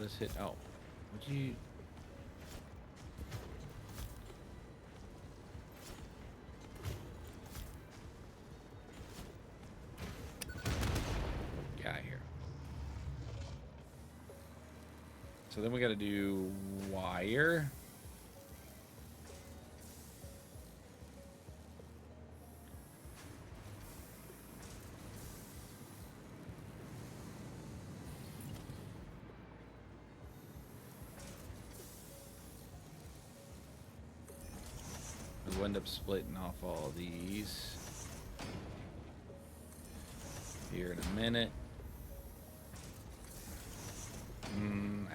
What is it? Oh, would you? Get out of here. So then we got to do wire. We'll end up splitting off all of these here in a minute.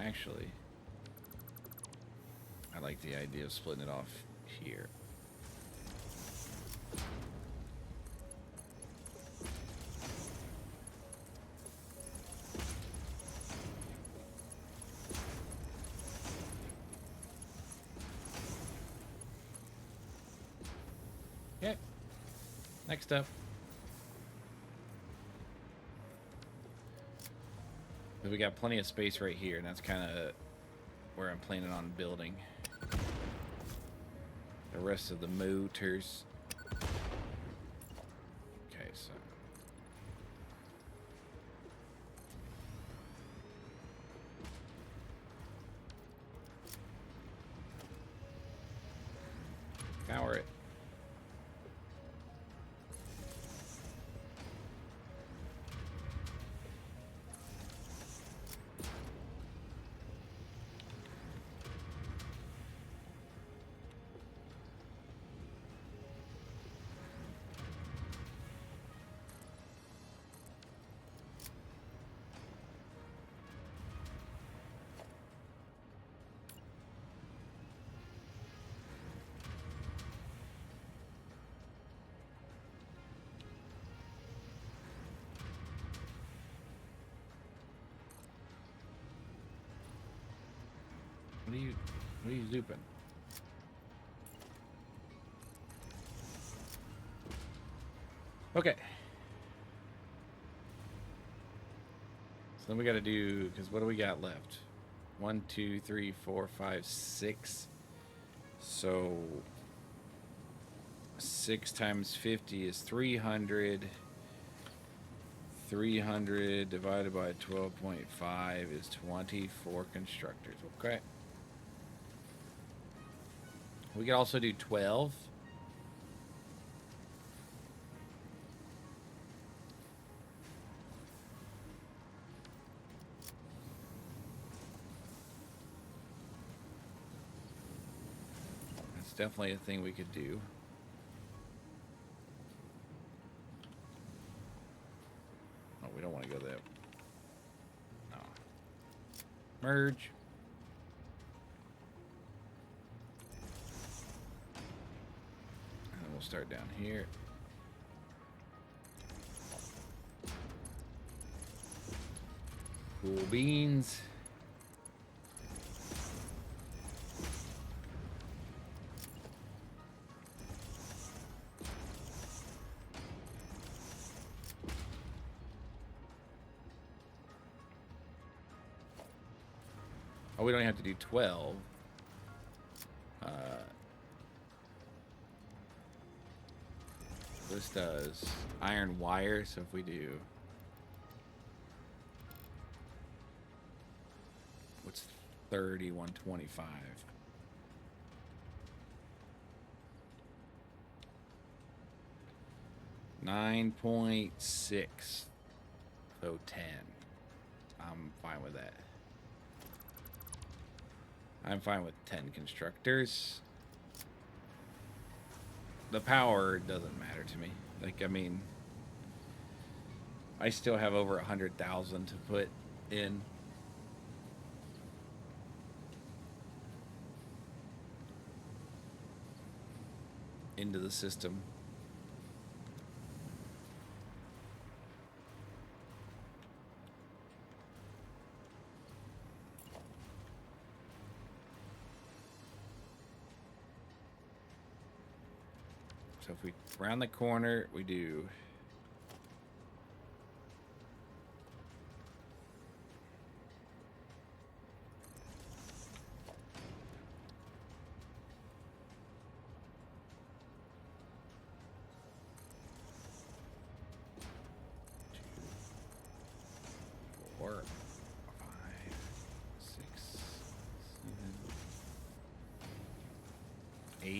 Actually, I like the idea of splitting it off here. Okay. Next up. We got plenty of space right here, and that's kind of where I'm planning on building the rest of the motors. Okay, so power it. What are you zooping? Okay. So then we got to do, because what do we got left? 1, 2, 3, 4, 5, 6. So 6 times 50 is 300. 300 divided by 12.5 is 24 constructors. Okay. We could also do 12. That's definitely a thing we could do. Oh, we don't want to go that. No. Merge. We'll start down here. Cool beans. Oh, we don't have to do 12. This does iron wire, so if we do, what's 30, 125? $9.6, so 10. I'm fine with that. I'm fine with 10 constructors. The power doesn't matter to me. Like, I mean, I still have over 100,000 to put in. Into the system. So if we round the corner, we do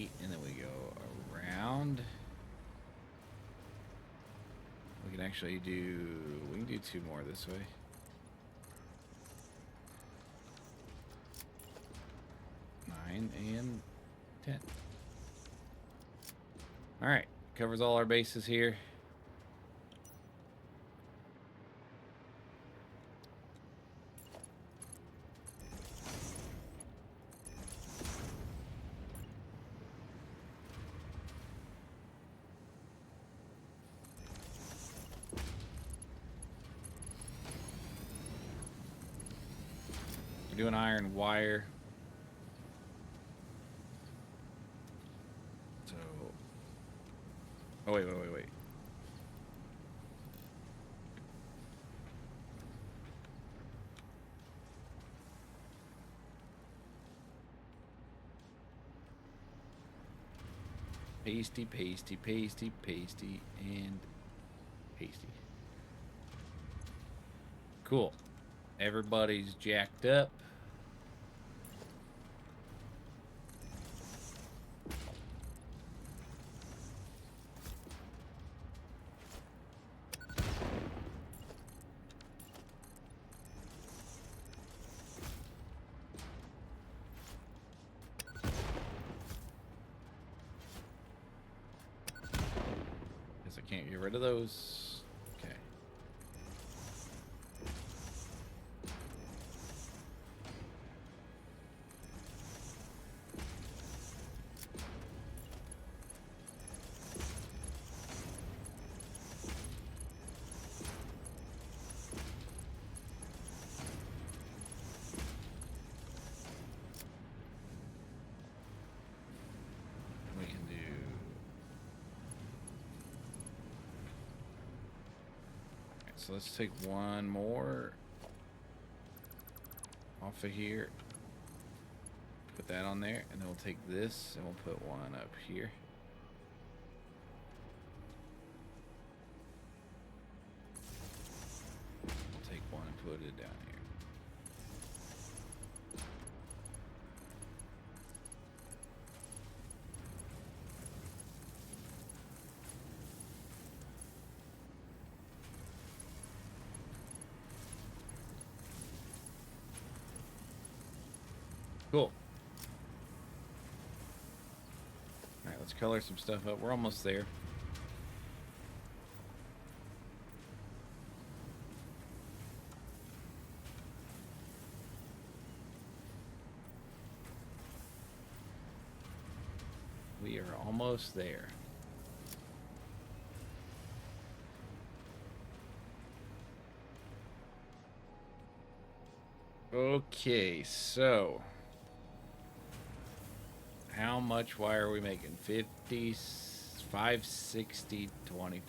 8, and then we go around. We can actually do, we can do 2 more this way. 9 and 10. All right, covers all our bases here. We're doing iron wire. So, oh wait. Pasty, pasty, pasty, pasty, and pasty. Cool. Everybody's jacked up. Guess I can't get rid of those. Okay. We can do. Alright, so let's take one more off of here. Put that on there, and then we'll take this and we'll put one up here. We'll take one and put it down here. Cool. Alright, let's color some stuff up. We're almost there. We are almost there. Okay, so how much wire are we making? 50, 560, 25s.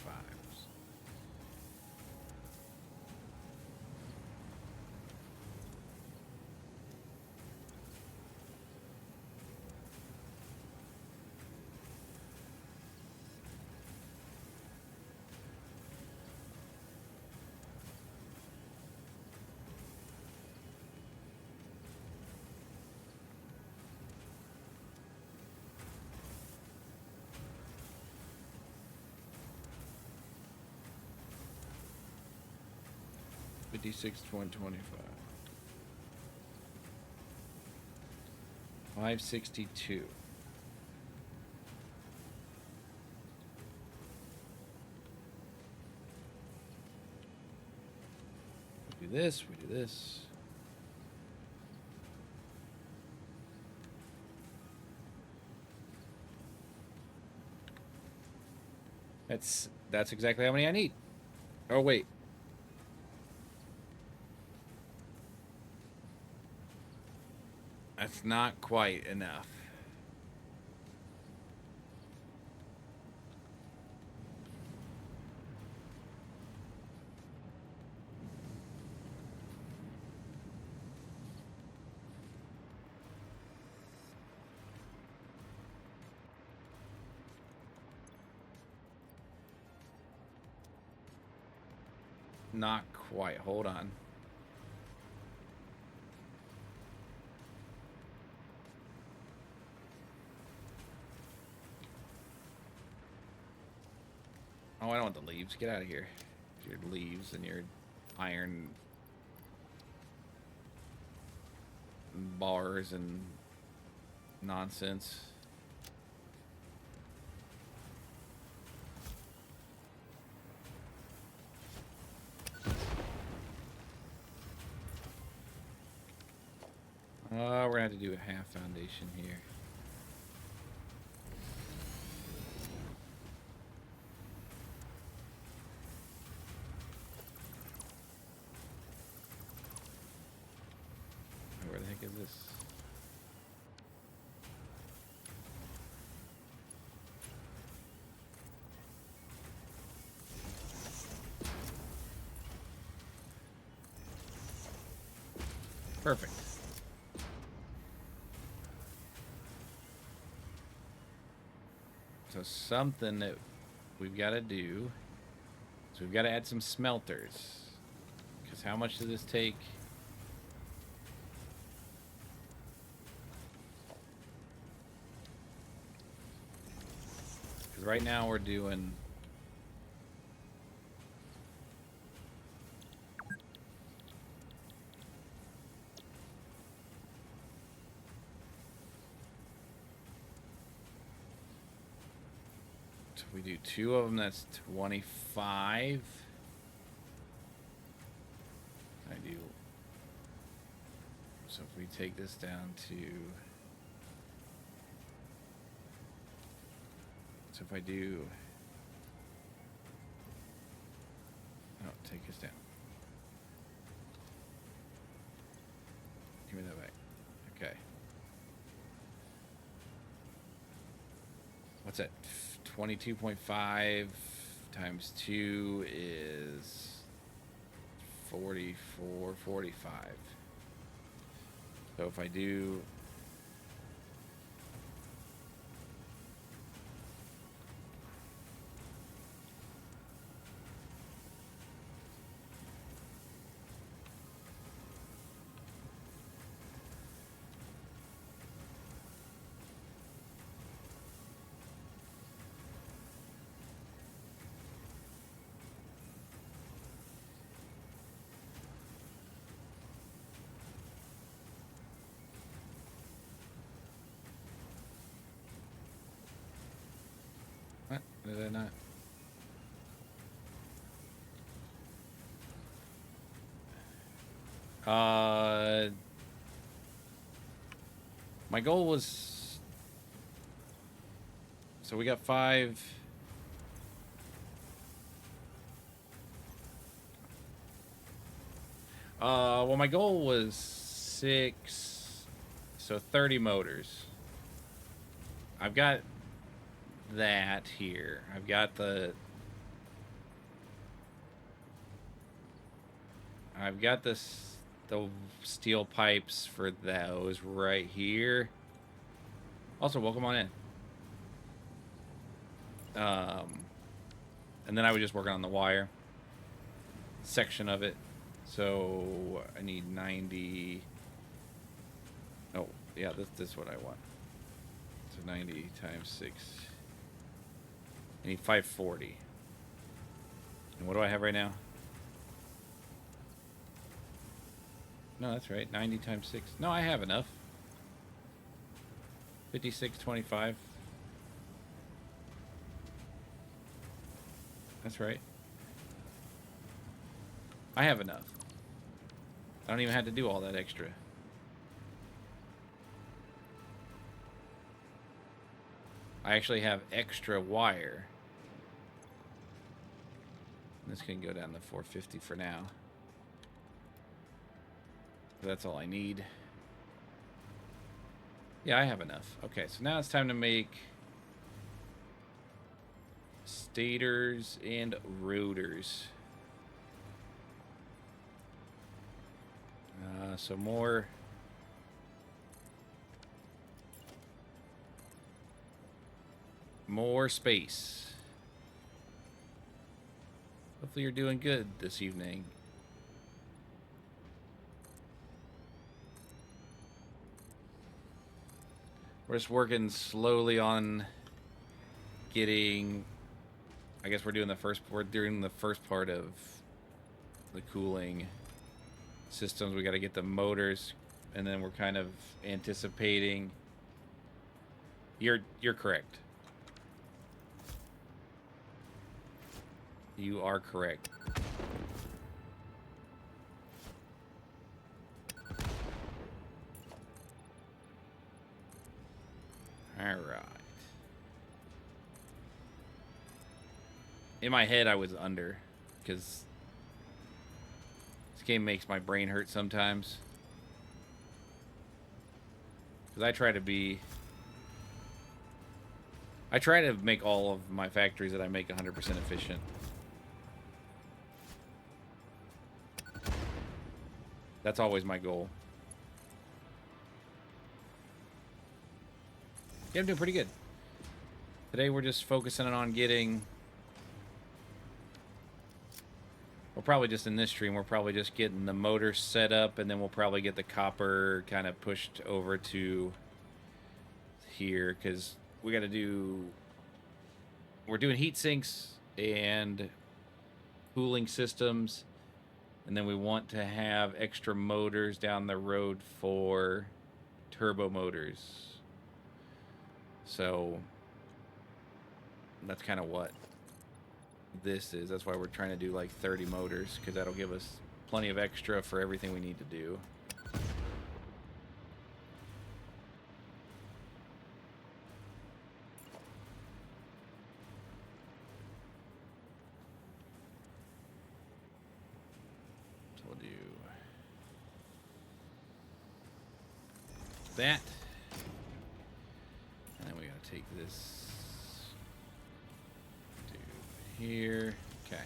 $56, 125. 562. We do this, we do this. That's exactly how many I need. Oh wait. That's not quite enough. Not quite. Hold on. No, I don't want the leaves. Get out of here. Your leaves and your iron bars and nonsense. We're gonna have to do a half foundation here. Where the heck is this? Perfect. So something that we've got to do is we've got to add some smelters. Because how much does this take? Because right now we're doing... So if we do 2 of them, that's 25. I do... So if we take this down to... So if I do... Oh, take this down. Give me that back. Okay. What's that? 22.5 times 2 is 44, 45. So if I do... What? Did I not? My goal was... So we got 5... Well, my goal was 6... So 30 motors. I've got that here. I've got the... I've got this... The steel pipes for those right here. Also, welcome on in. And then I was just working on the wire section of it. So I need 90. Oh, yeah, this is what I want. So 90 times 6. I need 540. And what do I have right now? No, that's right. 90 times 6. No, I have enough. 56.25. That's right. I have enough. I don't even have to do all that extra. I actually have extra wire. This can go down to 450 for now. That's all I need. Yeah, I have enough. Okay, so now it's time to make stators and rotors. So more space. Hopefully you're doing good this evening. We're just working slowly on getting I guess we're doing the first part of the cooling systems. We got to get the motors, and then we're kind of anticipating. You're correct. You are correct. All right. In my head, I was under, because this game makes my brain hurt sometimes. Because I try to make all of my factories that I make 100% efficient. That's always my goal. Yeah, I'm doing pretty good. Today we're just focusing on getting... We're probably just in this stream, we're probably just getting the motor set up, and then we'll probably get the copper kind of pushed over to here, because we got to do... We're doing heat sinks and cooling systems, and then we want to have extra motors down the road for turbo motors. So that's kind of what this is. That's why we're trying to do like 30 motors, because that'll give us plenty of extra for everything we need to do. So we'll do that. And then we gotta take this to here. Okay.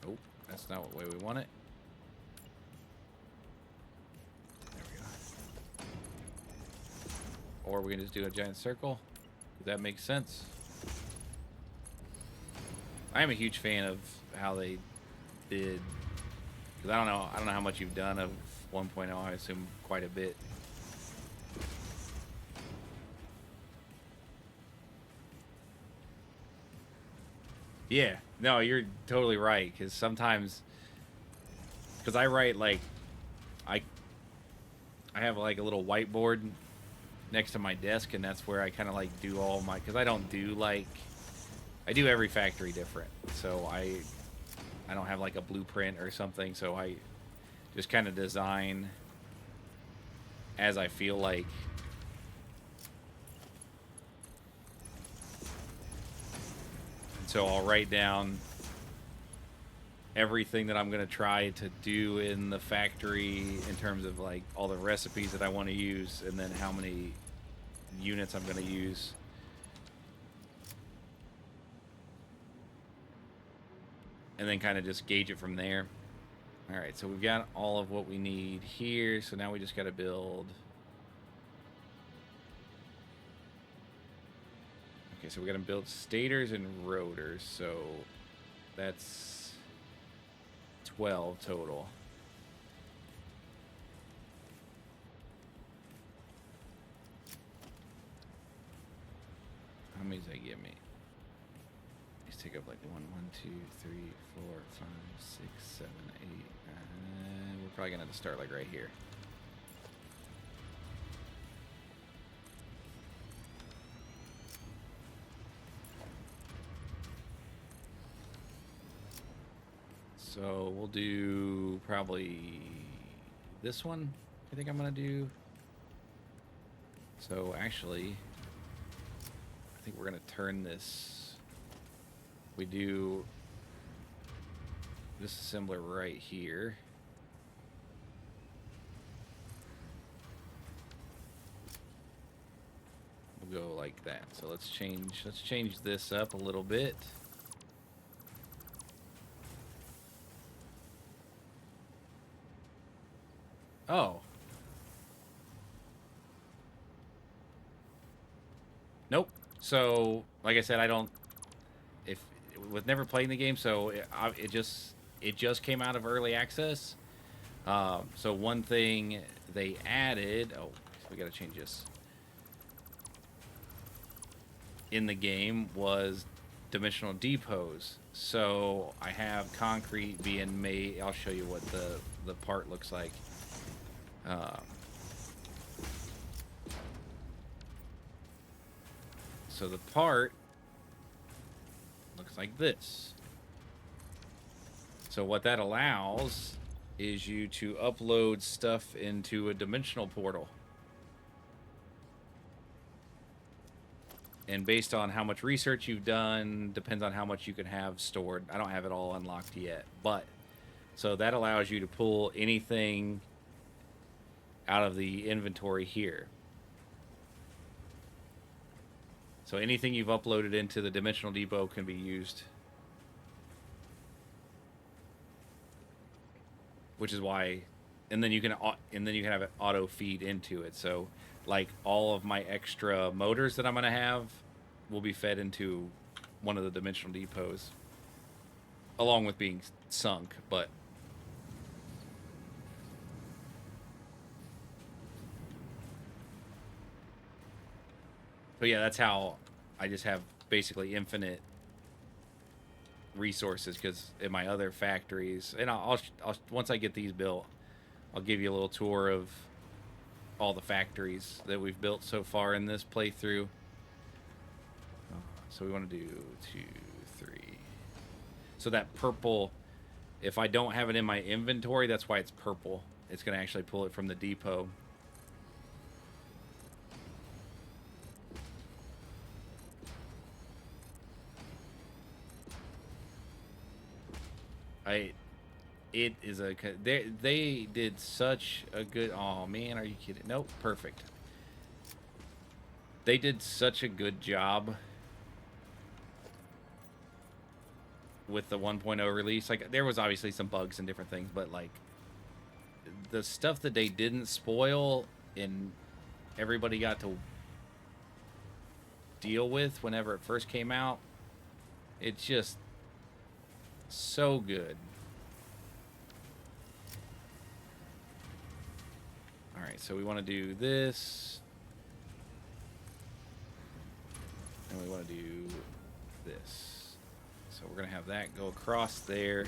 Oh, that's not what way we want it. There we go. Or we can just do a giant circle. If that makes sense. I am a huge fan of how they did, because I don't know how much you've done of 1.0. I assume quite a bit. Yeah, no, you're totally right, because sometimes, because I write like, I have like a little whiteboard next to my desk, and that's where I kind of like do all my, because I don't do like, I do every factory different, so I don't have like a blueprint or something, so I just kind of design as I feel like. So I'll write down everything that I'm going to try to do in the factory in terms of like all the recipes that I want to use, and then how many units I'm going to use. And then kind of just gauge it from there. All right, so we've got all of what we need here. So now we just got to build. Okay, so we got to build stators and rotors. So that's 12 total. How many does that give me? These take up like 1, 2, 3, 4, 5, 6, 7, 8. We're probably gonna have to start like right here. So we'll do probably this one. I think I'm gonna do. So actually, I think we're gonna turn this. We do this assembler right here. We'll go like that. So let's change this up a little bit. Oh. Nope. So, like I said, I don't. If with never playing the game, so it just came out of early access. So one thing they added. Oh, we gotta change this. in the game was dimensional depots. So I have concrete being made. I'll show you what the part looks like. So the part looks like this. So what that allows is you to upload stuff into a dimensional portal. And based on how much research you've done, depends on how much you can have stored. I don't have it all unlocked yet, but so that allows you to pull anything out of the inventory here. So anything you've uploaded into the dimensional depot can be used. Which is why, and then you can have it auto feed into it. So like all of my extra motors that I'm gonna have will be fed into one of the dimensional depots, along with being sunk. But yeah, that's how I just have basically infinite resources, because in my other factories, and I'll once I get these built, I'll give you a little tour of all the factories that we've built so far in this playthrough. So we want to do 2, 3. So that purple, if I don't have it in my inventory, that's why it's purple. It's going to actually pull it from the depot. It is a, they did such a good, oh man, are you kidding? Nope, perfect. They did such a good job with the 1.0 release. Like, there was obviously some bugs and different things, but like the stuff that they didn't spoil and everybody got to deal with whenever it first came out, it's just so good. All right, so we want to do this, and we want to do this. So we're gonna have that go across there,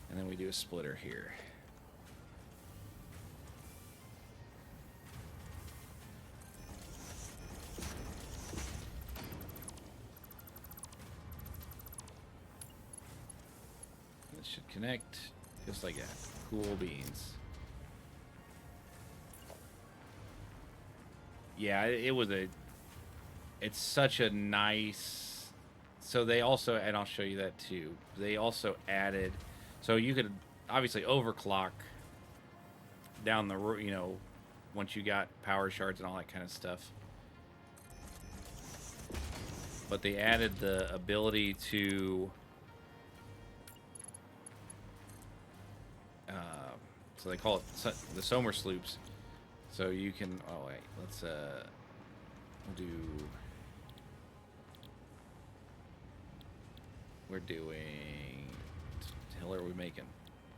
and then we do a splitter here. It should connect just like that. Cool beans. Yeah, it's such a nice, so they also, and I'll show you that too, they also added, so you could obviously overclock down the, once you got power shards and all that kind of stuff, but they added the ability to so they call it the Somer sloops. So you can, oh wait, let's we'll do, we're doing, what the hell are we making?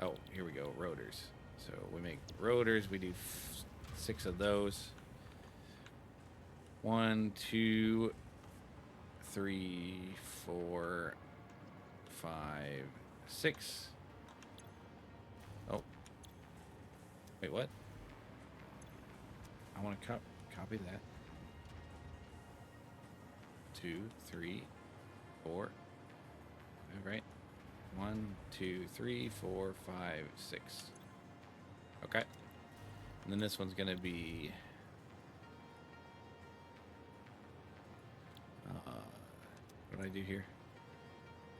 Oh, here we go, rotors. So we make rotors, we do 6 of those. 1, 2, 3, 4, 5, 6. Oh. Wait, what? I want to copy that. 2, 3, 4. All right. 1, 2, 3, 4, 5, 6. Okay. And then this one's going to be... what did I do here?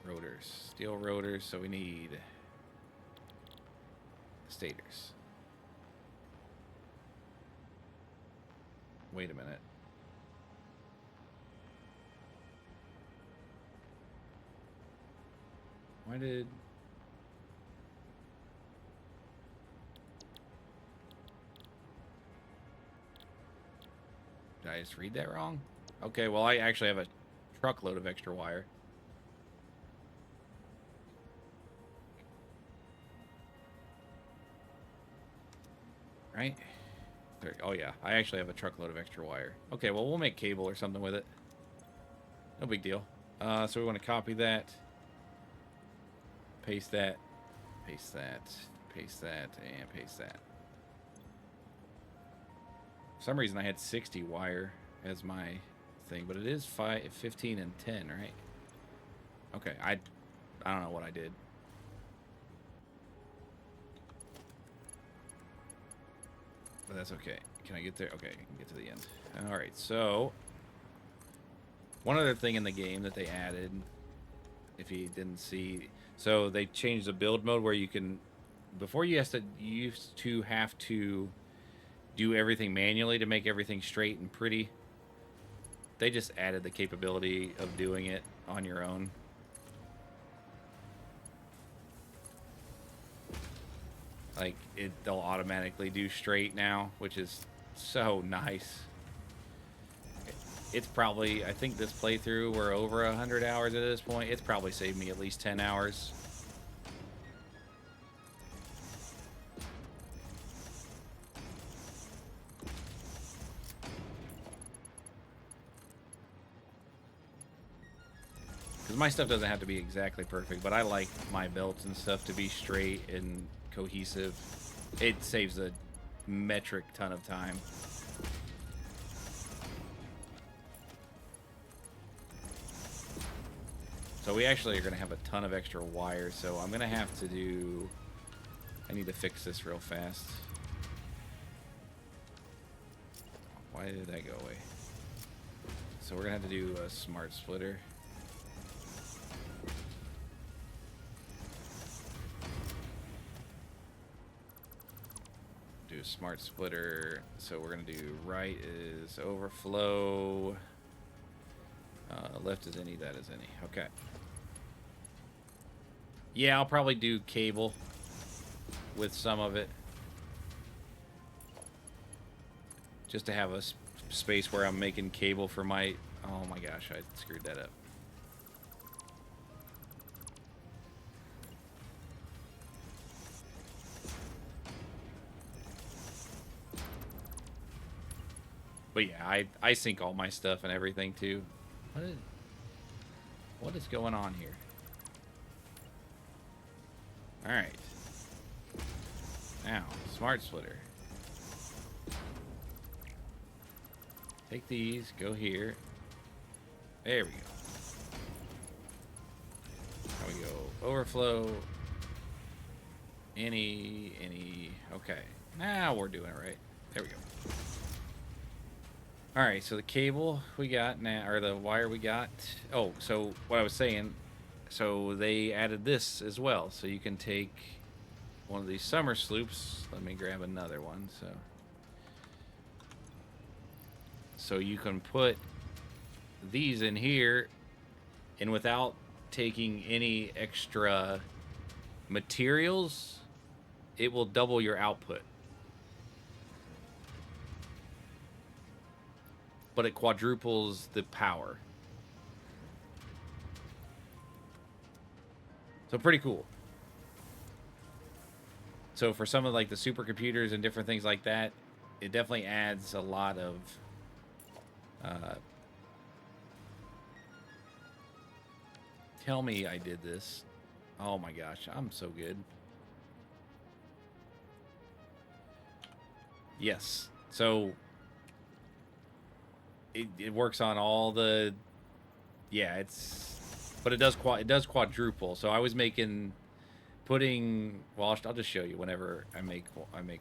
Rotors. Steel rotors, so we need stators. Wait a minute. Why did... Did I just read that wrong? Okay, well, I actually have a truckload of extra wire. Right? There, oh yeah, I actually have a truckload of extra wire. Okay, well, we'll make cable or something with it. No big deal. So we want to copy that, paste that, paste that, paste that, and paste that. For some reason I had 60 wire as my thing, but it is 15 and 10, right? Okay, I don't know what I did. But that's okay. Can I get there? Okay, I can get to the end. Alright, so one other thing in the game that they added, if you didn't see, so they changed the build mode where you can, before you used to have to do everything manually to make everything straight and pretty. They just added the capability of doing it on your own. Like, they'll automatically do straight now, which is so nice. It's probably, I think this playthrough, we're over 100 hours at this point. It's probably saved me at least 10 hours. Because my stuff doesn't have to be exactly perfect, but I like my belts and stuff to be straight and cohesive. It saves a metric ton of time. So we actually are going to have a ton of extra wire, so I'm going to have to do... I need to fix this real fast. Why did that go away? So we're going to have to do a smart splitter. Do a smart splitter. So we're going to do right is overflow. Left is any, that is any. Okay. Yeah, I'll probably do cable with some of it. Just to have a space where I'm making cable for my... Oh my gosh, I screwed that up. But yeah, I sync all my stuff and everything too. What is going on here? Alright. Now, smart splitter. Take these, go here. There we go. There we go. Overflow. Any. Okay. Now we're doing it right. There we go. Alright, so the cable we got now, or the wire we got. Oh, so what I was saying, so they added this as well. So you can take one of these summer sloops. Let me grab another one. So you can put these in here, and without taking any extra materials, it will double your output. But it quadruples the power. So pretty cool. So for some of like the supercomputers and different things like that, it definitely adds a lot of tell me I did this. Oh my gosh, I'm so good. Yes. So it works on all the, yeah, but it does quadruple. So I was putting, well, I'll just show you whenever I make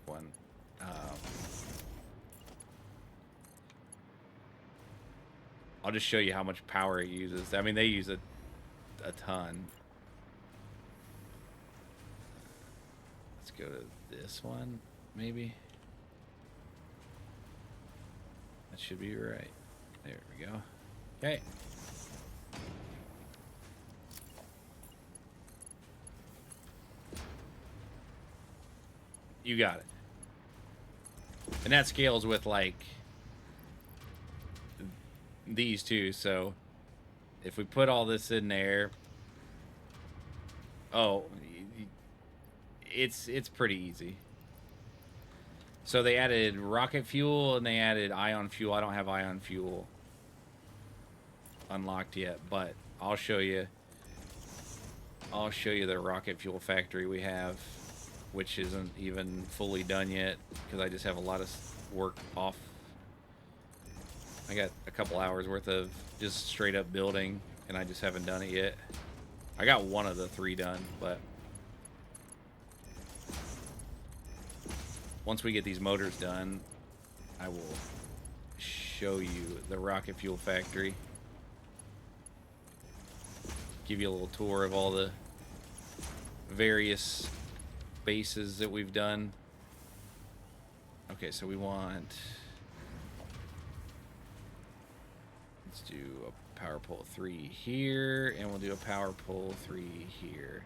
one. I'll just show you how much power it uses. I mean, they use a ton. Let's go to this one, maybe. That should be right. There we go. Okay. You got it. And that scales with like these two. So if we put all this in there, oh, it's pretty easy. So they added rocket fuel and they added ion fuel. I don't have ion fuel. unlocked yet, but I'll show you. I'll show you the rocket fuel factory we have, which isn't even fully done yet because I just have a lot of work off. I got a couple hours worth of just straight up building, and I just haven't done it yet. I got one of the 3 done, but once we get these motors done, I will show you the rocket fuel factory. Give you a little tour of all the various bases that we've done. Okay, so we want... Let's do a power pole 3 here, and we'll do a power pole 3 here.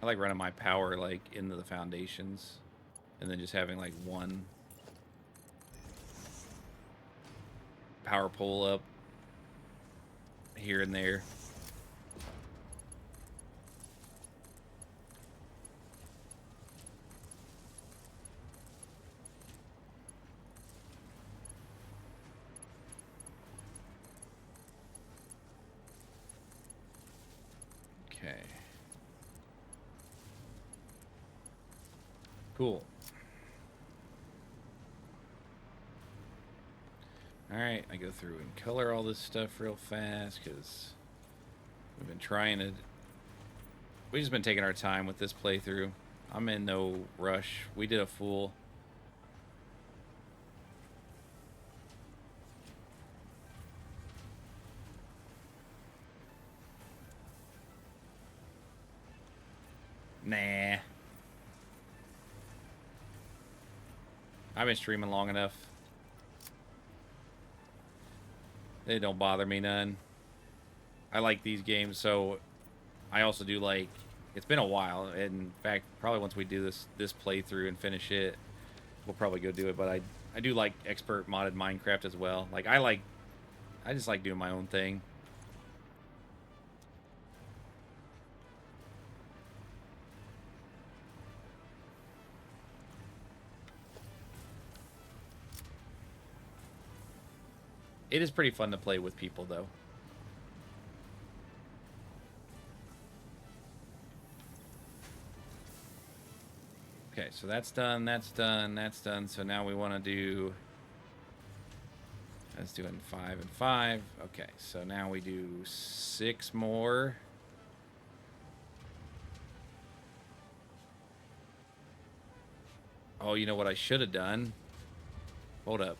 I like running my power like into the foundations and then just having like one power pole up here and there. Okay. Cool. Alright, I go through and color all this stuff real fast because we've been trying to... We've just been taking our time with this playthrough. I'm in no rush. We did a full... Nah. I've been streaming long enough. They don't bother me none. I like these games, so I also do like... It's been a while. In fact, probably once we do this playthrough and finish it, we'll probably go do it. But I do like expert modded Minecraft as well. Like I just like doing my own thing. It is pretty fun to play with people, though. Okay, so that's done, that's done, that's done. So now we want to do... That's doing 5 and 5. Okay, so now we do 6 more. Oh, you know what I should have done? Hold up.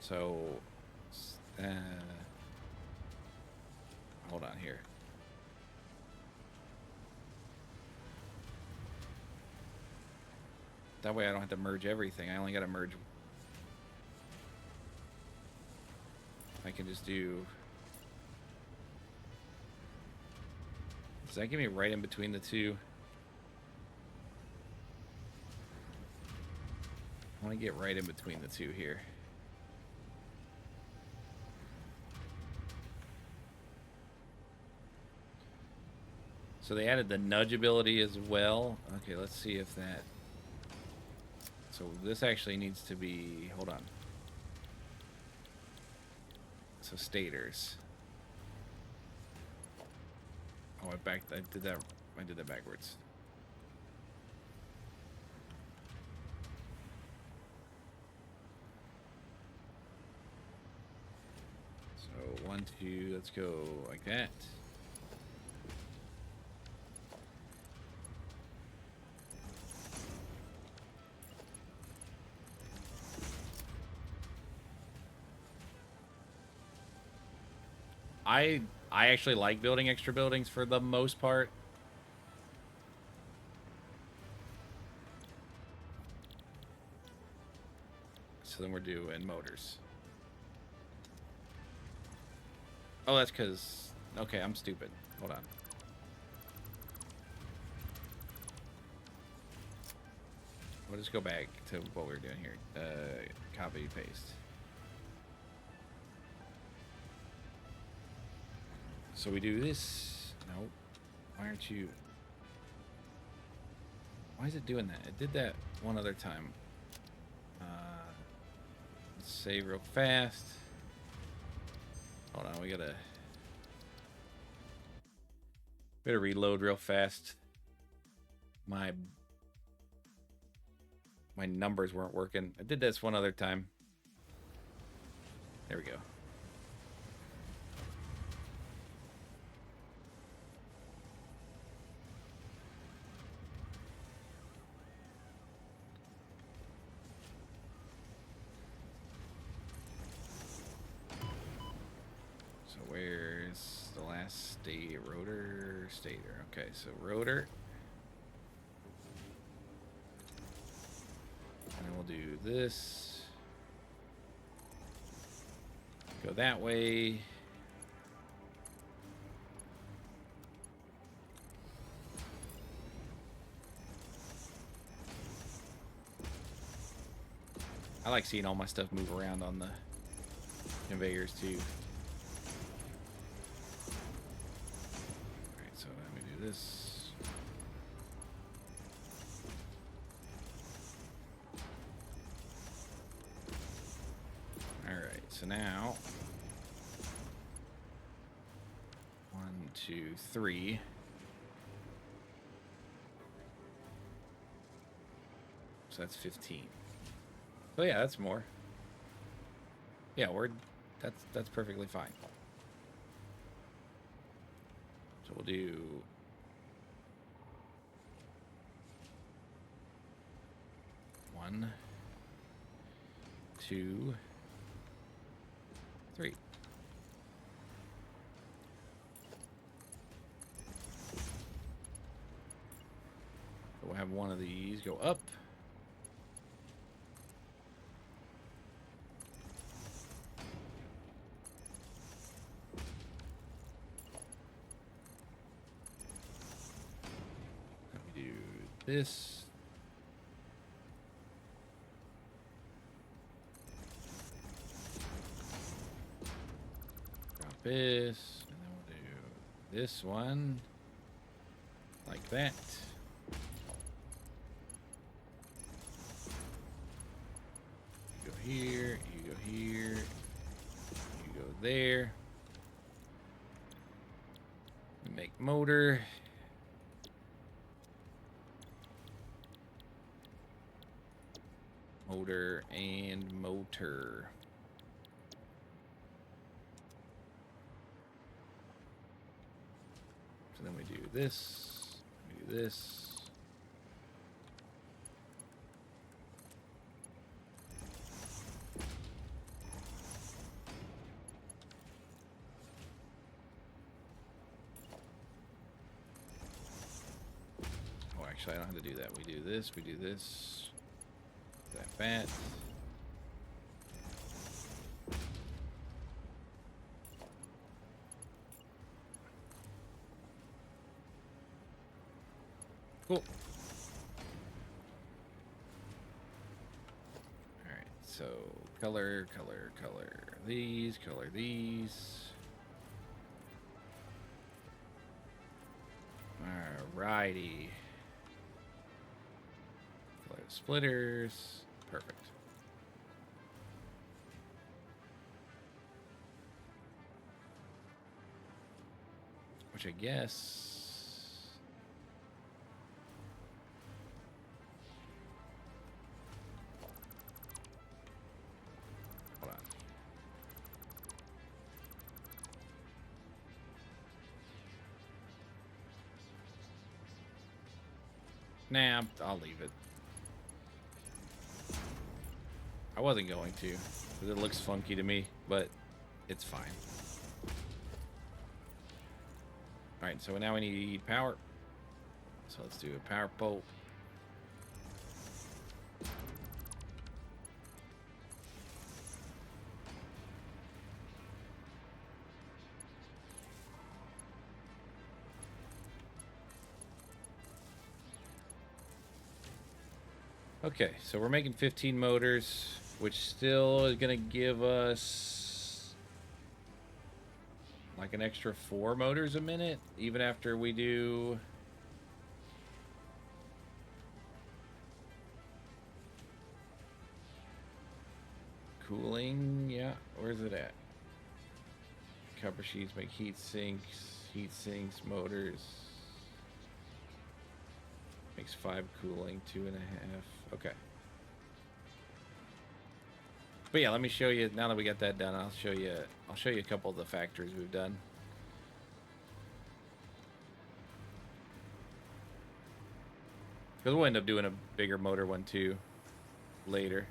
So, hold on here. That way I don't have to merge everything. I only got to merge. I can just do... Does that give me right in between the two? I want to get right in between the two here. So they added the nudge ability as well. Okay, let's see if that... So this actually needs to be... Hold on. So stators. Oh, I did that backwards. So 1, 2, let's go like that. I actually like building extra buildings for the most part. So so then we're doing motors. Oh, that's because... Okay, I'm stupid. Hold on. We'll just go back to what we were doing here. Copy, paste. So we do this. Nope. Why aren't you... Why is it doing that? It did that one other time. Let's save real fast. Hold on, we gotta reload real fast. My numbers weren't working. I did this one other time. There we go. So where's the last state? Rotor, stator. Okay, so rotor. And then we'll do this. Go that way. I like seeing all my stuff move around on the conveyors too. Alright, so let me do this. Alright, so now 1, 2, 3. So that's 15. So yeah, that's more. Yeah, that's perfectly fine. So we'll do 1, 2, 3. So we'll have one of these go up. This. Drop this, and then we'll do this one like that. You go here, you go here, you go there. Make motor. Motor and motor. So then we do this, we do this. Oh, actually, I don't have to do that. We do this, we do this. That fat. Cool. All right, so color these, color these. Alrighty. Color splitters. Perfect. Which I guess. Hold on. Nah, I'll leave it. I wasn't going to, because it looks funky to me, but it's fine. Alright, so now we need power. So let's do a power pole. Okay, so we're making 15 motors, which still is going to give us like an extra 4 motors a minute, even after we do... Cooling, yeah, where's it at? Cover sheets make heat sinks, motors. Makes 5 cooling, 2.5. Okay. But yeah, let me show you, now that we got that done, I'll show you a couple of the factories we've done. Because we'll end up doing a bigger motor one too later.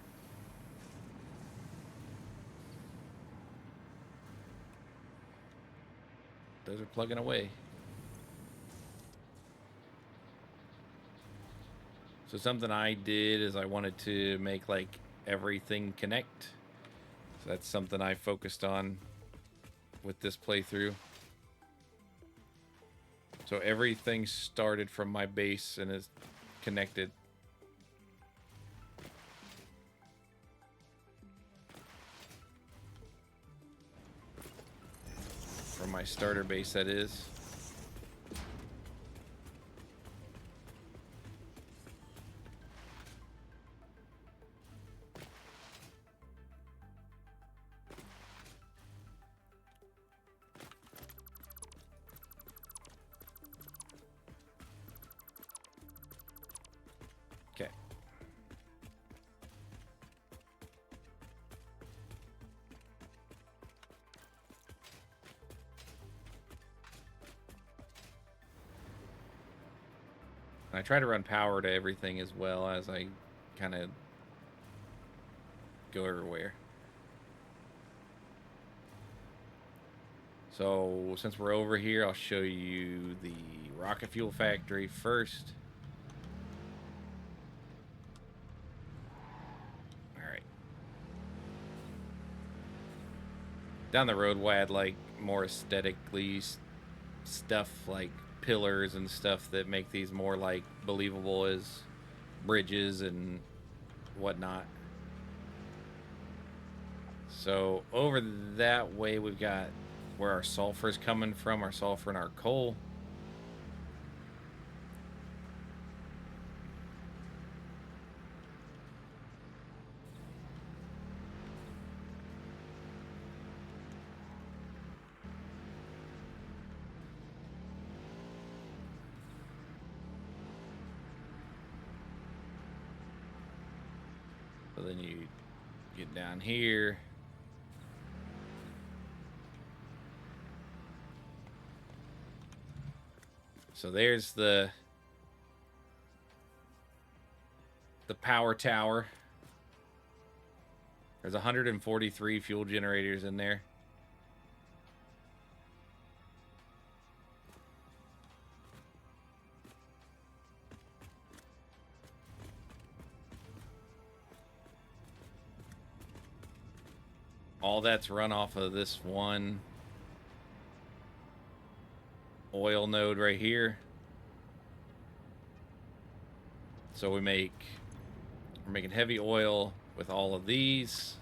Those are plugging away. So something I did is I wanted to make like everything connect. So that's something I focused on with this playthrough. So everything started from my base and is connected. From my starter base, that is. Okay. I try to run power to everything as well as I kind of go everywhere. So since we're over here, I'll show you the rocket fuel factory first. All right. Down the road, we'll add like more aesthetically stuff like pillars and stuff that make these more like believable as bridges and whatnot. So over that way, we've got where our sulfur is coming from, our sulfur and our coal. So then you get down here. So there's the power tower. There's 143 fuel generators in there. All that's run off of this one oil node right here. So we're making heavy oil with all of these.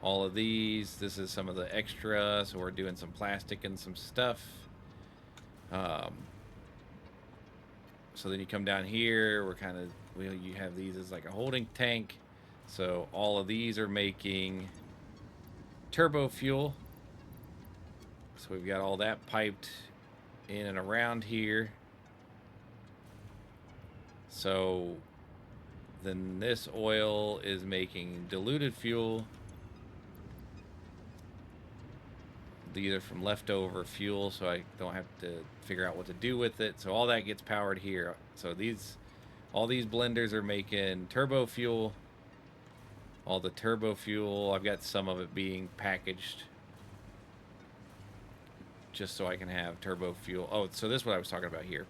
All of these. This is some of the extra. So we're doing some plastic and some stuff. So then you come down here. You have these as like a holding tank. So all of these are making turbo fuel. So we've got all that piped in and around here. So then this oil is making diluted fuel. These are from leftover fuel, so I don't have to figure out what to do with it. So all that gets powered here. So all these blenders are making turbo fuel. All the turbo fuel, I've got some of it being packaged just so I can have turbo fuel. Oh, so this is what I was talking about here.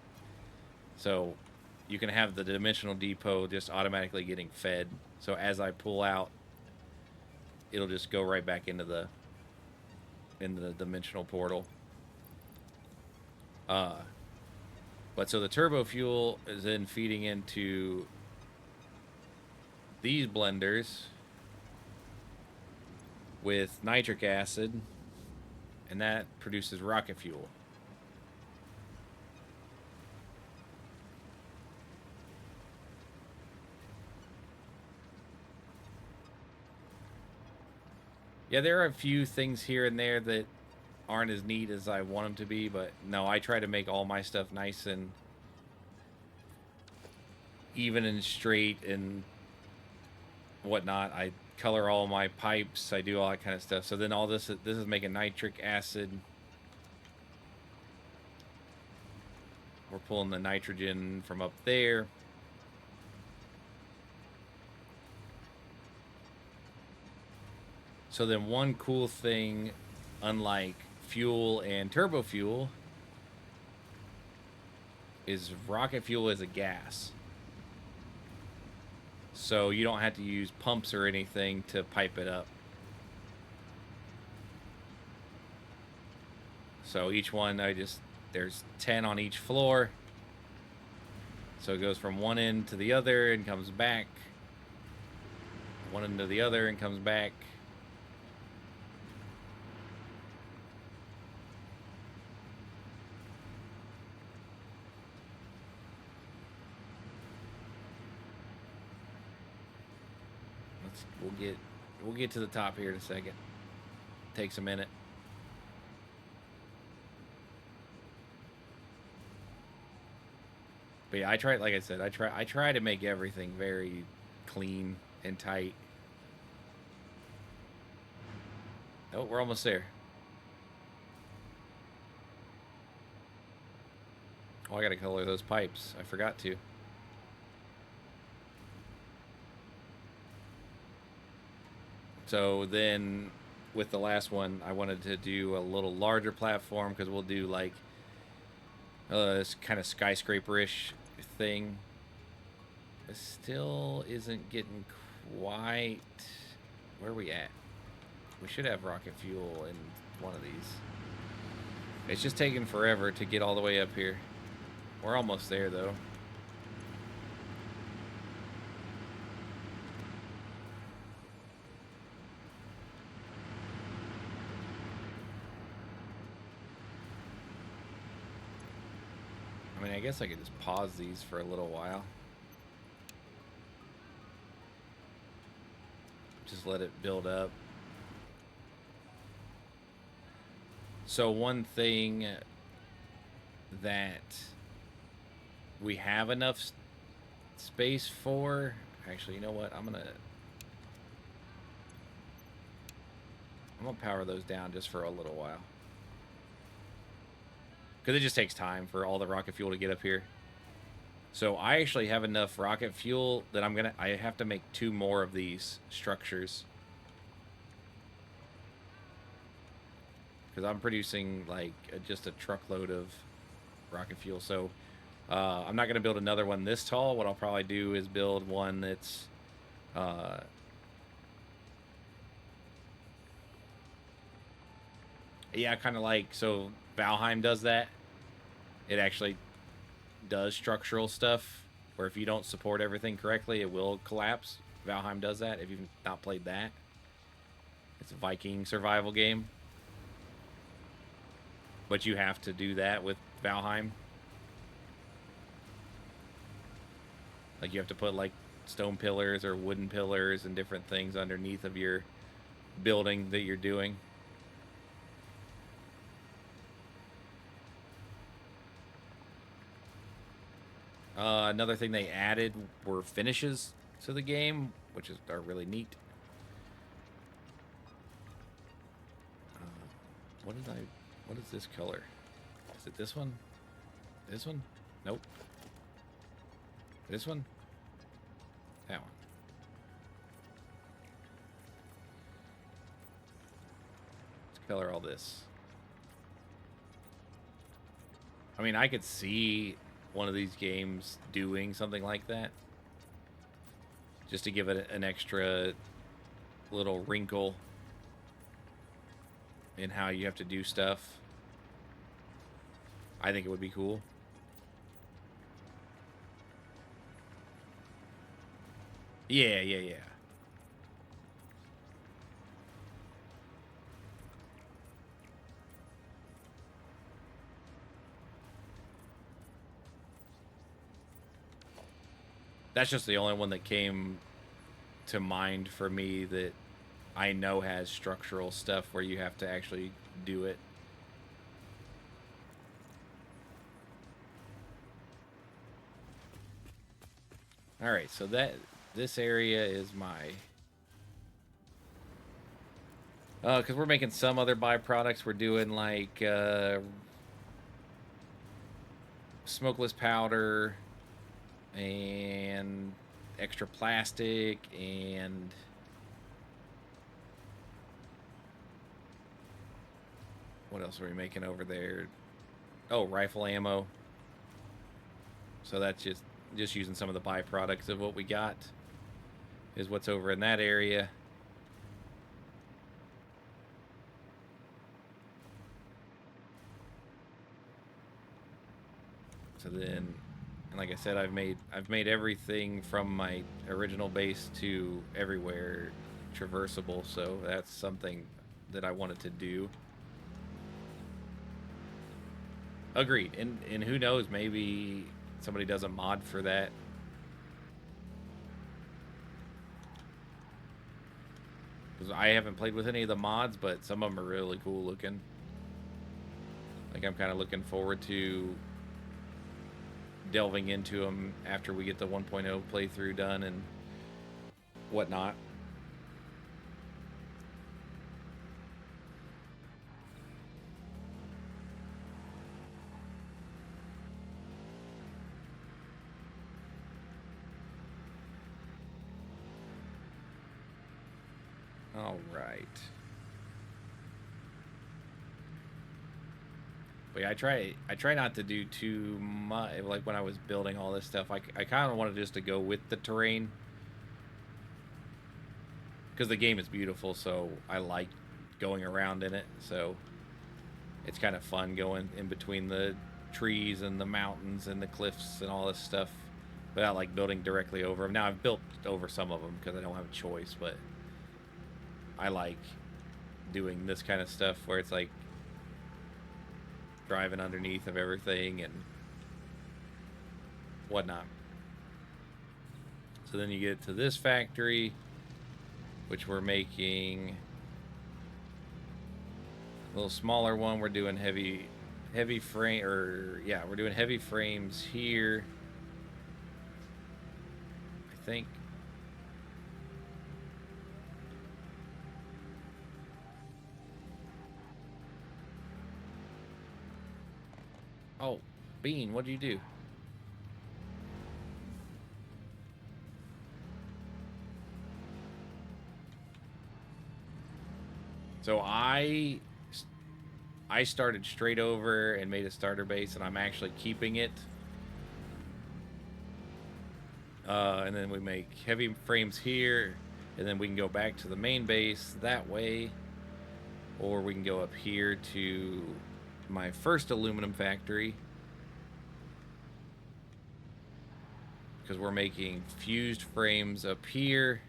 So you can have the dimensional depot just automatically getting fed. So as I pull out, it'll just go right back into the dimensional portal. But so the turbo fuel is then feeding into these blenders with nitric acid, and that produces rocket fuel. Yeah, there are a few things here and there that aren't as neat as I want them to be, but no, I try to make all my stuff nice and even and straight and whatnot. I color all my pipes. I do all that kind of stuff. So then all this is making nitric acid. We're pulling the nitrogen from up there. So then one cool thing, unlike fuel and turbo fuel, is rocket fuel is a gas. So you don't have to use pumps or anything to pipe it up. So each one, there's 10 on each floor. So it goes from one end to the other and comes back. One end to the other and comes back. We'll get to the top here in a second. Takes a minute. But yeah, I try, like I said, I try to make everything very clean and tight. Oh, we're almost there. Oh, I gotta color those pipes. I forgot to. So then with the last one, I wanted to do a little larger platform because we'll do like this kind of skyscraper-ish thing. It still isn't getting quite... Where are we at? We should have rocket fuel in one of these. It's just taking forever to get all the way up here. We're almost there, though. I mean, I guess I could just pause these for a little while. Just let it build up. So one thing that we have enough space for... Actually, you know what? I'm gonna power those down just for a little while. Because it just takes time for all the rocket fuel to get up here. So I actually have enough rocket fuel that I have to make 2 more of these structures. Because I'm producing like just a truckload of rocket fuel. So I'm not going to build another one this tall. What I'll probably do is build one that's... yeah, kind of like... So Valheim does that. It actually does structural stuff where if you don't support everything correctly, it will collapse. Valheim does that. If you've not played that, it's a Viking survival game. But you have to do that with Valheim. Like you have to put like stone pillars or wooden pillars and different things underneath of your building that you're doing. Another thing they added were finishes to the game, which are really neat. What is this color? Is it this one? This one? Nope. This one? That one. Let's color all this. I mean, I could see one of these games doing something like that. Just to give it an extra little wrinkle in how you have to do stuff. I think it would be cool. Yeah, yeah, yeah. That's just the only one that came to mind for me that I know has structural stuff where you have to actually do it. All right, so this area is my because we're making some other byproducts. We're doing like smokeless powder and extra plastic and what else are we making over there? Oh, rifle ammo. So that's just using some of the byproducts of what we got is what's over in that area. So then, and like I said, I've made everything from my original base to everywhere traversable. So that's something that I wanted to do. Agreed. And who knows, maybe somebody does a mod for that. Because I haven't played with any of the mods, but some of them are really cool looking. Like I'm kind of looking forward to delving into them after we get the 1.0 playthrough done and whatnot. All right. But yeah, I try not to do too much. Like when I was building all this stuff, I kind of wanted just to go with the terrain because the game is beautiful. So I like going around in it. So it's kind of fun going in between the trees and the mountains and the cliffs and all this stuff without like building directly over them. Now I've built over some of them because I don't have a choice, but I like doing this kind of stuff where it's like driving underneath of everything and whatnot. So then you get to this factory, which we're making a little smaller one. We're doing heavy frame, or yeah, we're doing heavy frames here, I think. Oh, Bean, what'd you do? So I started straight over and made a starter base, and I'm actually keeping it. And then we make heavy frames here, and then we can go back to the main base that way, or we can go up here to my first aluminum factory because we're making fused frames up here,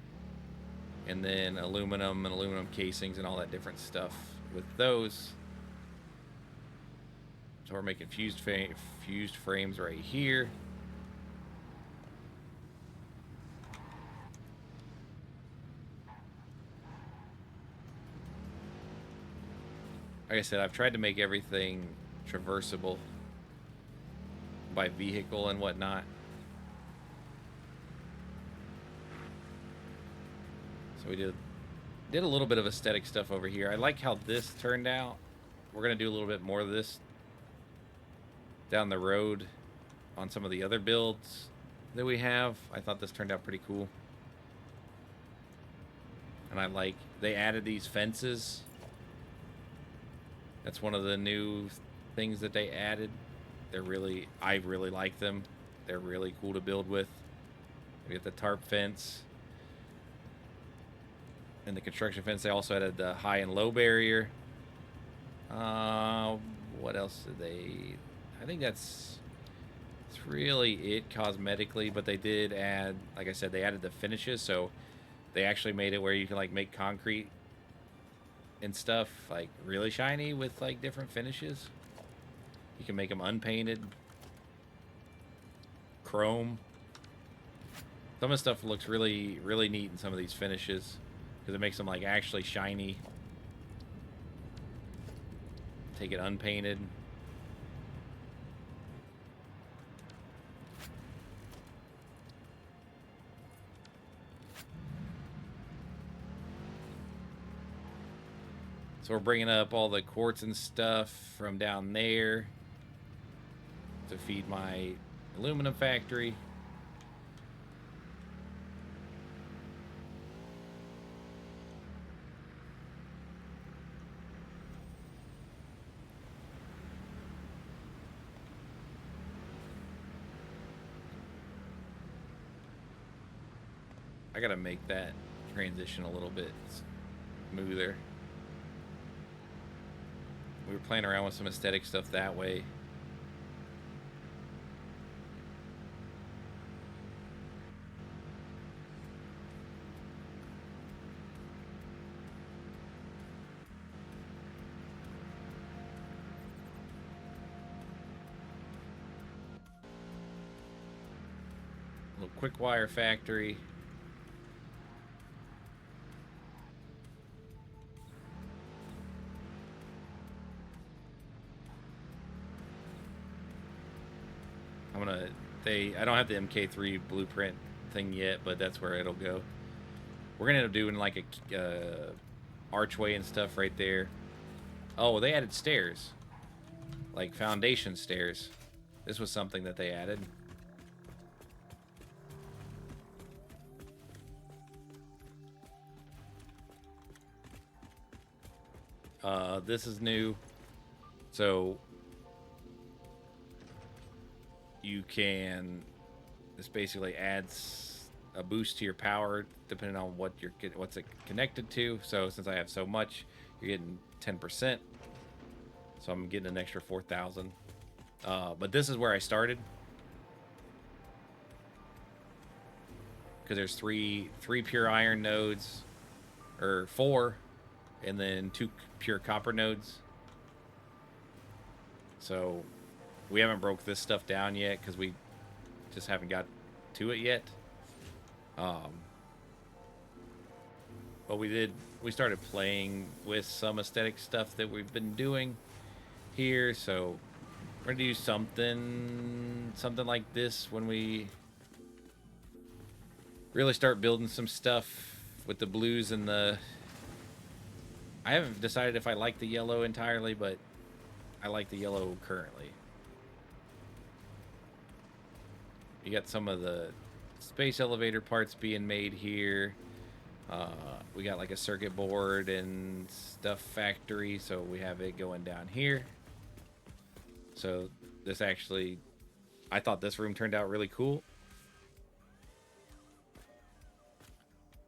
and then aluminum and aluminum casings and all that different stuff with those. So we're making fused frames right here. Like I said, I've tried to make everything traversable by vehicle and whatnot. So we did a little bit of aesthetic stuff over here. I like how this turned out. We're gonna do a little bit more of this down the road on some of the other builds that we have. I thought this turned out pretty cool. And I like, they added these fences. That's one of the new things that they added. I really like them. They're really cool to build with. We get the tarp fence and the construction fence. They also added the high and low barrier. What else did they? I think that's really it cosmetically, but they did add, like I said, they added the finishes, so they actually made it where you can like make concrete and stuff like really shiny with like different finishes. You can make them unpainted, chrome. Some of the stuff looks really, really neat in some of these finishes because it makes them like actually shiny. Take it unpainted. So we're bringing up all the quartz and stuff from down there to feed my aluminum factory. I gotta make that transition a little bit smoother. We were playing around with some aesthetic stuff that way. A little quick wire factory. I don't have the MK3 blueprint thing yet, but that's where it'll go. We're gonna end up doing like a archway and stuff right there. Oh, they added stairs, like foundation stairs. This was something that they added. This is new, so you can. This basically adds a boost to your power depending on what's it connected to. So since I have so much, you're getting 10%. So I'm getting an extra 4,000. But this is where I started, because there's three pure iron nodes, or 4, and then 2 pure copper nodes. So we haven't broke this stuff down yet because we just haven't got to it yet. But we started playing with some aesthetic stuff that we've been doing here, so we're gonna do something like this when we really start building some stuff with the blues and the. I haven't decided if I like the yellow entirely, but I like the yellow currently. You got some of the space elevator parts being made here. We got like a circuit board and stuff factory, so we have it going down here. So this actually, I thought this room turned out really cool.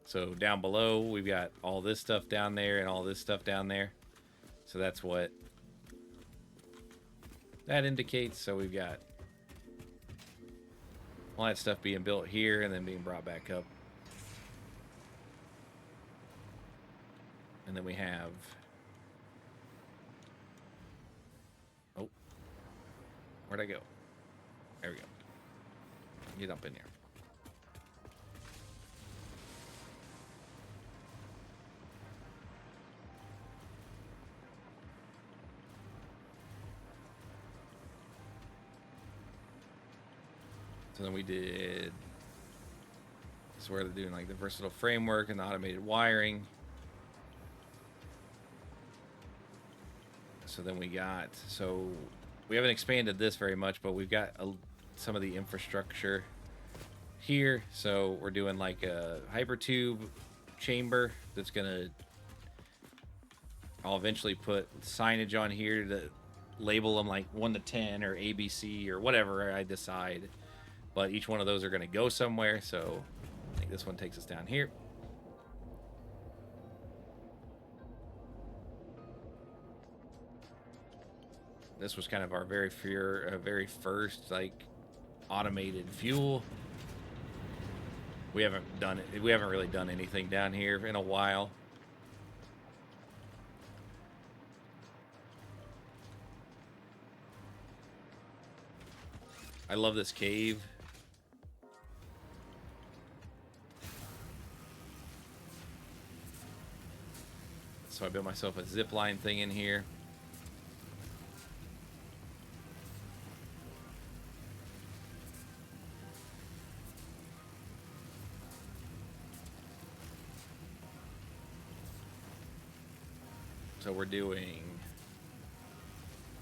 So down below, we've got all this stuff down there and all this stuff down there. So that's what that indicates. So we've got all that stuff being built here and then being brought back up. And then we have... Oh. Where'd I go? There we go. Get up in there. So then we did... This is where they're doing like the versatile framework and the automated wiring. So then we got, so we haven't expanded this very much, but we've got some of the infrastructure here. So we're doing like a hypertube chamber that's gonna, I'll eventually put signage on here to label them like 1 to 10 or ABC or whatever I decide. But each one of those are gonna go somewhere. So I think this one takes us down here. This was kind of our very first like automated fuel. We haven't done it. We haven't really done anything down here in a while. I love this cave. So I built myself a zip line thing in here. So we're doing,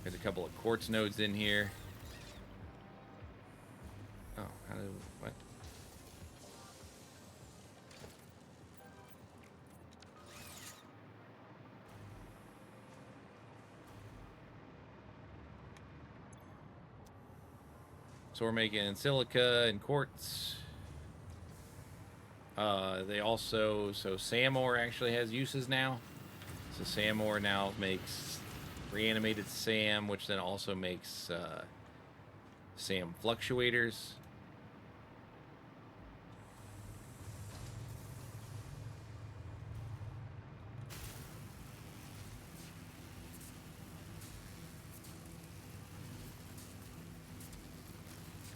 there's a couple of quartz nodes in here. Oh, how do, what? So we're making silica and quartz. They also, so SAM ore actually has uses now. So SAM ore now makes reanimated SAM, which then also makes SAM fluctuators.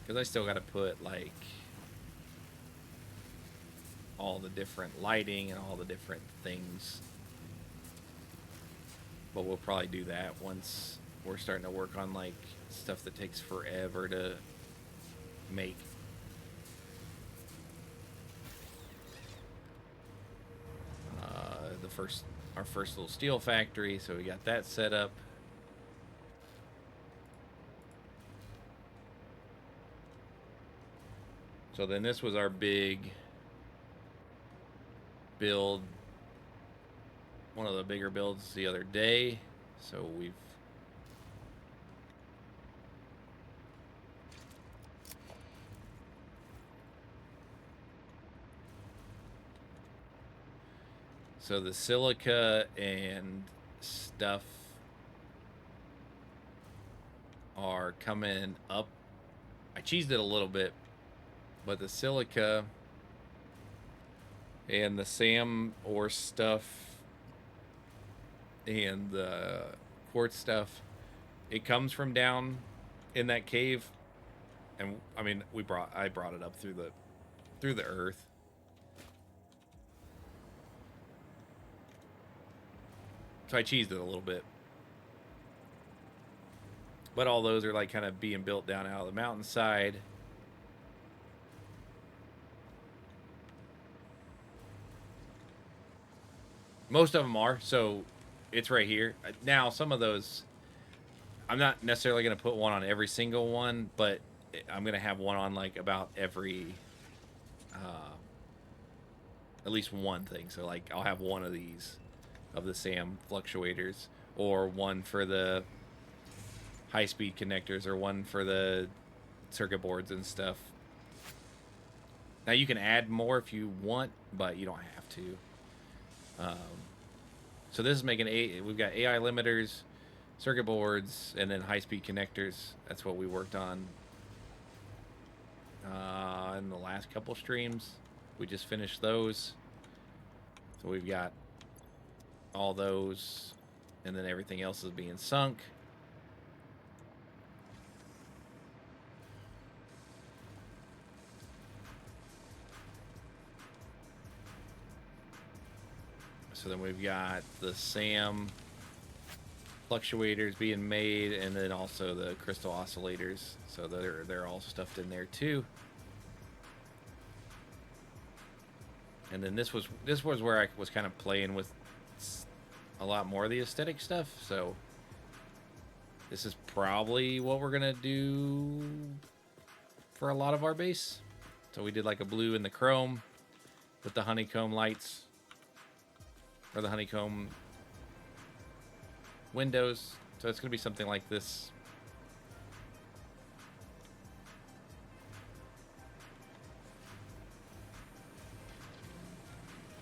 Because I still got to put, like, all the different lighting and all the different things. But we'll probably do that once we're starting to work on, like, stuff that takes forever to make. Our first little steel factory, so we got that set up. So then this was our big build, one of the bigger builds the other day. So we've so the silica and stuff are coming up. I cheesed it a little bit, but the silica and the SAM ore stuff and the quartz stuff, it comes from down in that cave. And I mean, I brought it up through the earth. So I cheesed it a little bit. But all those are like kind of being built down out of the mountainside. Most of them are, so it's right here. Now, some of those, I'm not necessarily going to put one on every single one, but I'm going to have one on like about every, at least one thing. So like I'll have one of these, of the SAM fluctuators, or one for the high-speed connectors, or one for the circuit boards and stuff. Now you can add more if you want, but you don't have to. So this is making we've got AI limiters, circuit boards, and then high-speed connectors. That's what we worked on in the last couple streams. We just finished those. So we've got all those, and then everything else is being sunk. So then we've got the SAM fluctuators being made, and then also the crystal oscillators. So they're all stuffed in there too. And then this was where I was kind of playing with a lot more of the aesthetic stuff. So this is probably what we're gonna do for a lot of our base. So we did like a blue in the chrome with the honeycomb lights, or the honeycomb windows. So it's gonna be something like this.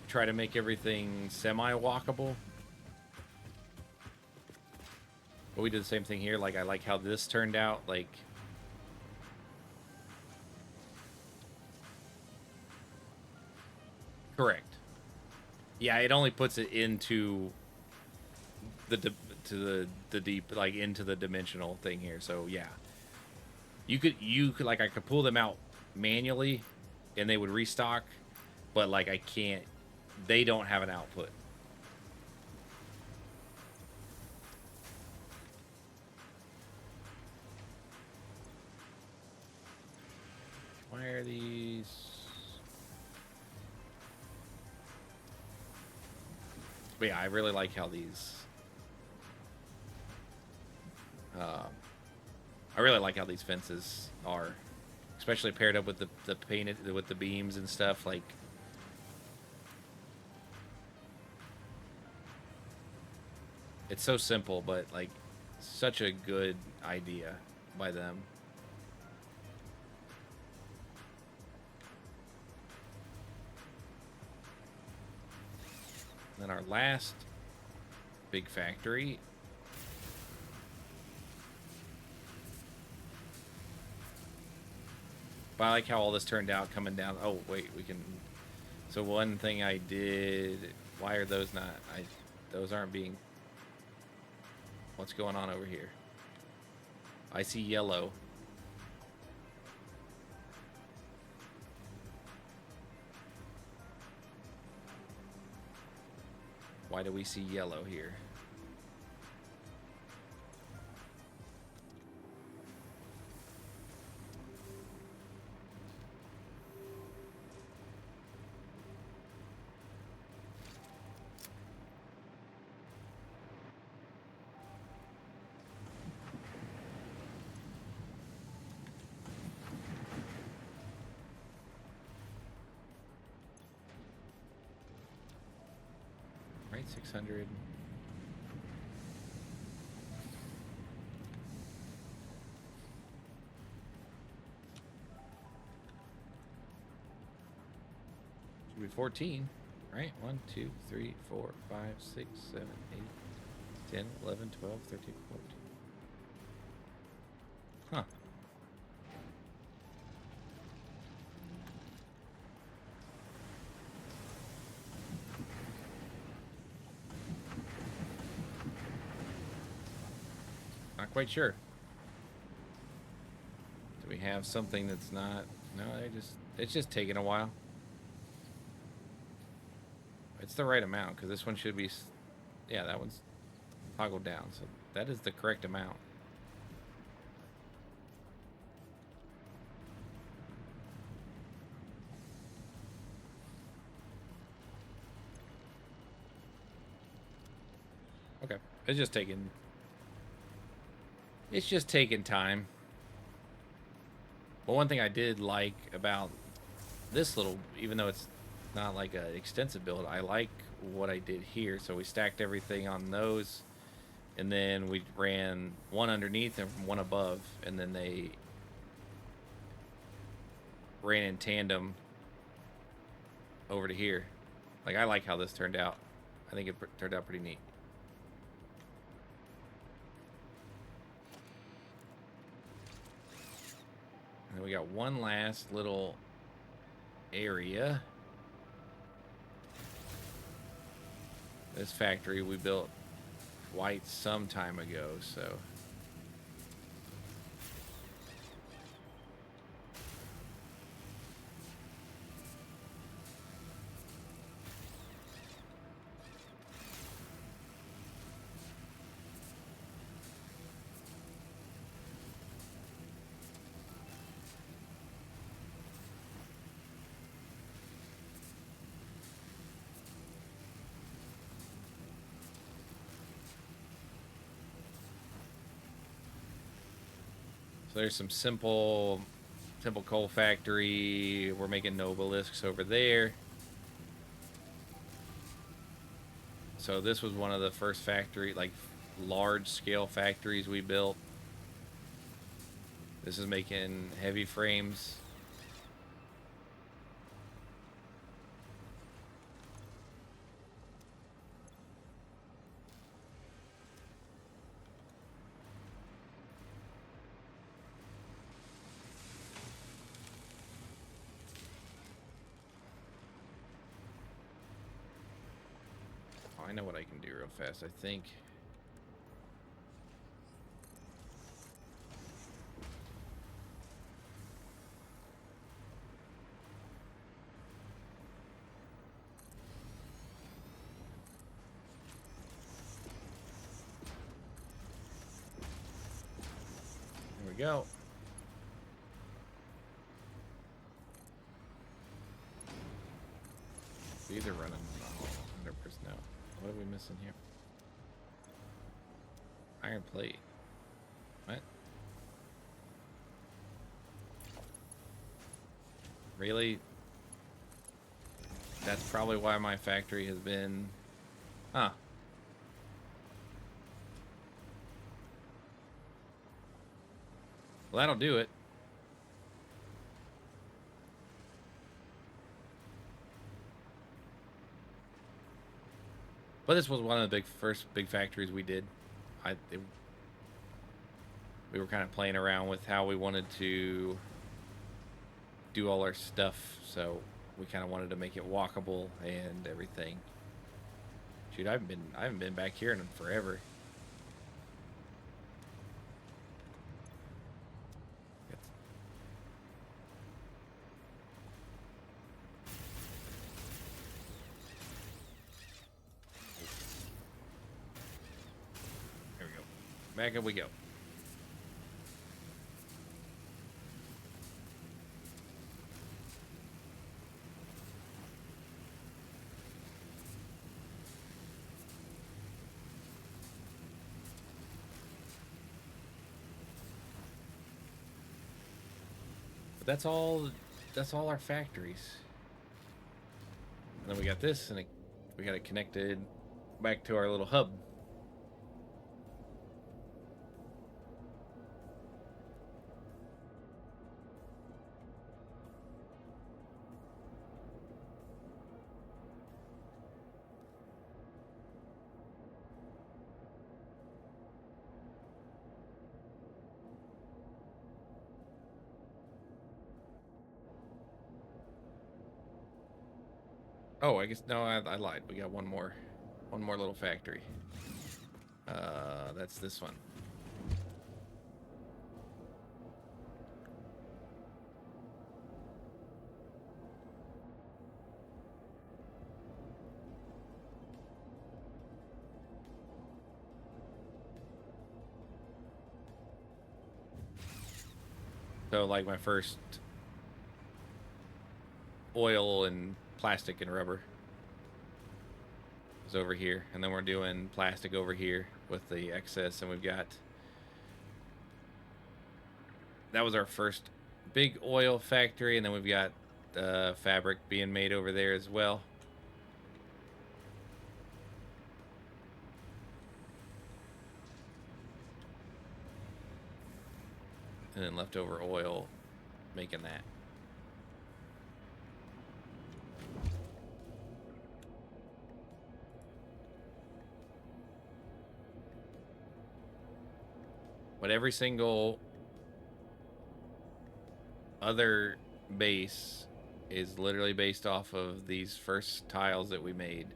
Try to make everything semi-walkable. But we did the same thing here. Like, I like how this turned out. Like, Correct. Yeah, it only puts it into the deep, like into the dimensional thing here. So yeah, you could like I could pull them out manually, and they would restock, but like I can't. They don't have an output. Why are these? But yeah, I really like how these. Uh, I really like how these fences are, especially paired up with the painted with the beams and stuff. Like it's so simple, but like such a good idea by them. Then our last big factory. But I like how all this turned out coming down. Oh, wait, we can... So one thing I did... Why are those not... Those aren't being... What's going on over here? I see yellow. Why do we see yellow here? Right, 600. Should be 14, right? 1, 2, 3, 4, 5, 6, 7, 8, 10, 11, 12, 13, 14. Huh. Not quite sure. Do we have something that's not... No, it's just taking a while. It's the right amount, because this one should be... Yeah, that one's toggled down, so that is the correct amount. Okay, it's just taking... It's just taking time. But one thing I did like about this little, even though it's not like an extensive build, I like what I did here. So we stacked everything on those, and then we ran one underneath and one above, and then they ran in tandem over to here. Like, I like how this turned out. I think it turned out pretty neat. And we got one last little area. This factory we built quite some time ago, so... So there's some simple coal factory. We're making obelisks over there. So this was one of the first factory, like large scale factories we built. This is making heavy frames. I know what I can do real fast, I think. There we go. These are running 100%. What are we missing here? Iron plate. What? Really? That's probably why my factory has been... Huh. Well, that'll do it. But this was one of the first big factories we did. We were kind of playing around with how we wanted to do all our stuff, so we kind of wanted to make it walkable and everything. Shoot, I haven't been back here in forever. There we go. Back up we go. That's all our factories. And then we got this, and we got it connected back to our little hub. Oh, I guess no, I lied. We got one more little factory. That's this one. So like my first oil and plastic and rubber is over here, and then we're doing plastic over here with the excess, and we've got, that was our first big oil factory, and then we've got fabric being made over there as well. And then leftover oil making that. But every single other base is literally based off of these first tiles that we made.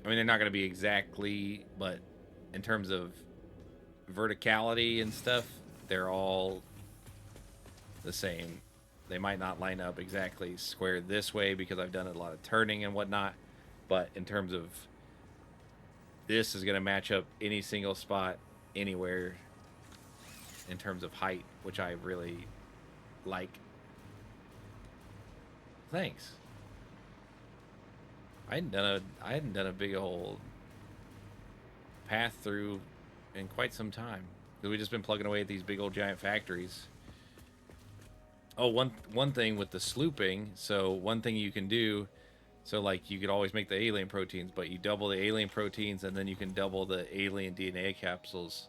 I mean, they're not going to be exactly, but in terms of verticality and stuff, they're all the same. They might not line up exactly square this way because I've done a lot of turning and whatnot, but in terms of, this is going to match up any single spot anywhere in terms of height, which I really like. Thanks. I hadn't done a big old path through in quite some time, because we've just been plugging away at these big old giant factories. Oh, one thing with the slooping, so one thing you can do, so like you could always make the alien proteins, but you double the alien proteins and then you can double the alien DNA capsules.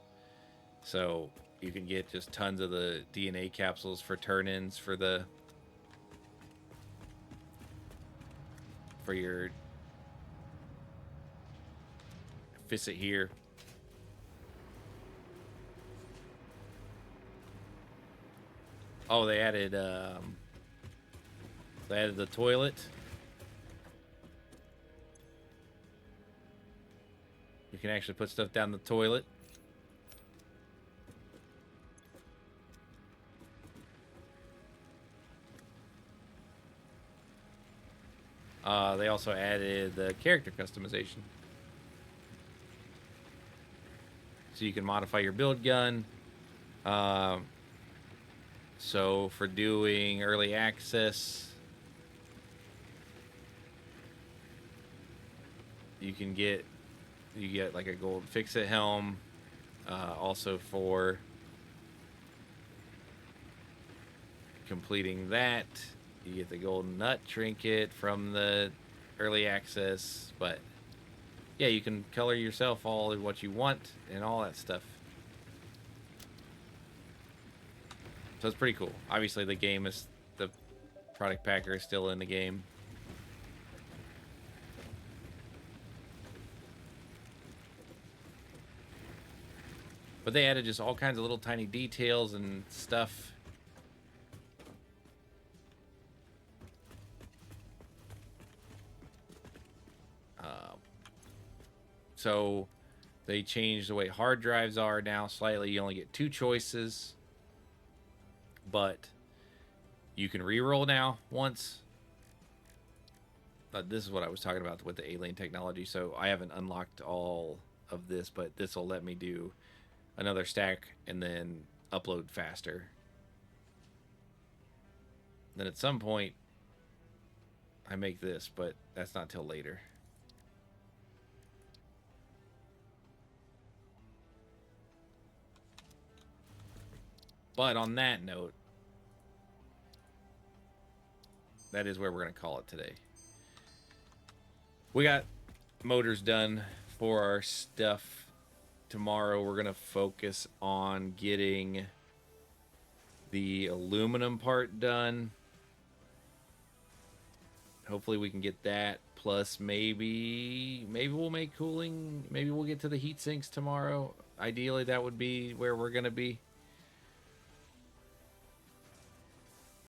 So you can get just tons of the DNA capsules for turn-ins for your Fissit here. Oh, they added the toilet. We can actually put stuff down the toilet. They also added the character customization. So you can modify your build gun. So for doing early access, you get like a gold fix-it helm. Also for completing that, you get the golden nut trinket from the early access. But yeah, you can color yourself all what you want and all that stuff. So it's pretty cool. Obviously, the product packer is still in the game. But they added just all kinds of little tiny details and stuff. So they changed the way hard drives are now slightly. You only get 2 choices. But you can re-roll now once. This is what I was talking about with the alien technology. So I haven't unlocked all of this, but this will let me do another stack and then upload faster. Then at some point I make this, but that's not till later. But on that note, that is where we're going to call it today. We got motors done for our stuff. Tomorrow we're going to focus on getting the aluminum part done. Hopefully we can get that. Plus maybe we'll make cooling. Maybe we'll get to the heat sinks tomorrow. Ideally that would be where we're going to be.